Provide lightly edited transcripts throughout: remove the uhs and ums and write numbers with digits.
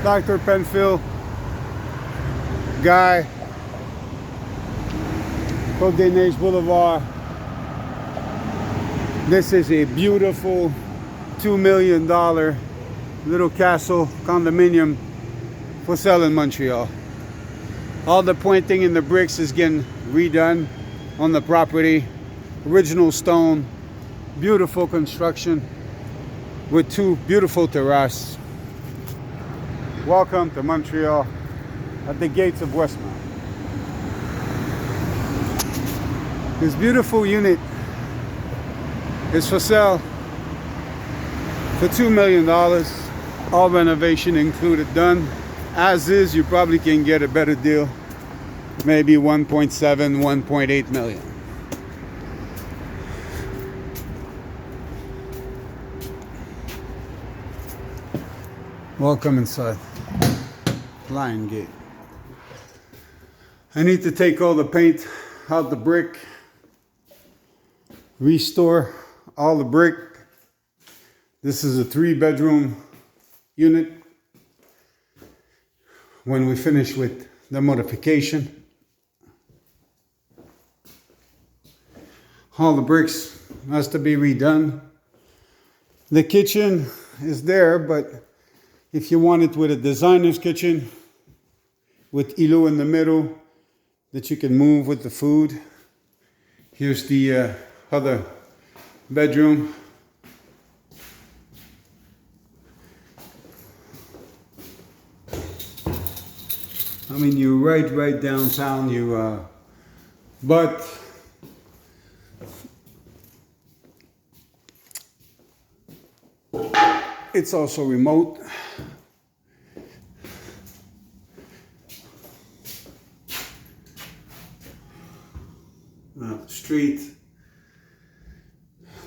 Dr. Penfield guy, Côte Boulevard. This is a beautiful $2 million little castle condominium for sale in Montreal. All the pointing in the bricks is getting redone on the property. Original stone, beautiful construction with two beautiful terraces. Welcome to Montreal at the gates of Westmount. This beautiful unit is for sale for $2 million, all renovation included, done. As is, you probably can get a better deal, maybe 1.7, 1.8 million. Welcome inside. Lion gate. I need to take all the paint out the brick, restore all the brick. This is a 3-bedroom unit. When we finish with the modification, all the bricks has to be redone. The kitchen is there, but if you want it with a designer's kitchen with îlot in the middle that you can move with the food. Here's the other bedroom. I mean, you're right downtown. But it's also remote. Street,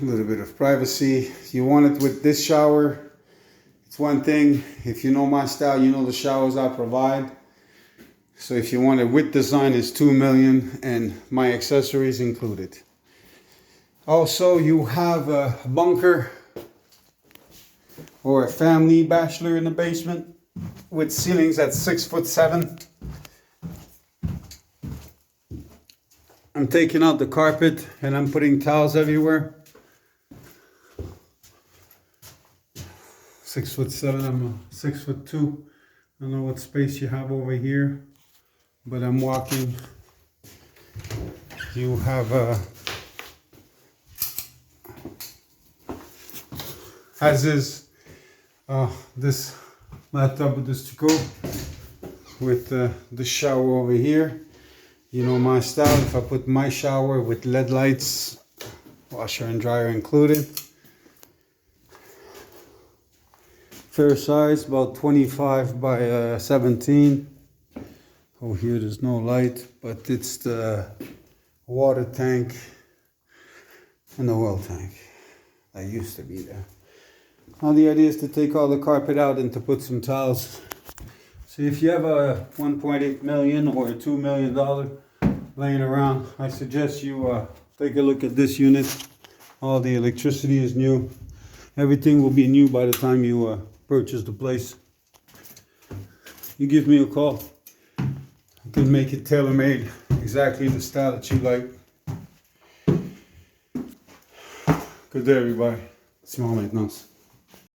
a little bit of privacy. You want it with this shower, it's one thing. If you know my style, you know the showers I provide. So if you want it with design, it's $2 million and my accessories included. Also, you have a bunker or a family bachelor in the basement with ceilings at 6'7". I'm taking out the carpet and I'm putting towels everywhere. 6'7", I'm 6'2". I don't know what space you have over here, but I'm walking. You have as is this bathtub with this to go with the shower over here. You know my style. If I put my shower with LED lights, washer and dryer included. Fair size, about 25 by 17. Oh, here there's no light, but it's the water tank and the oil tank that used to be there. Now the idea is to take all the carpet out and to put some tiles. So if you have a 1.8 million or a $2 million laying around, I suggest you take a look at this unit. All the electricity is new. Everything will be new by the time you purchase the place. You give me a call. I can make it tailor-made, exactly the style that you like. Good day, everybody. Small maintenance.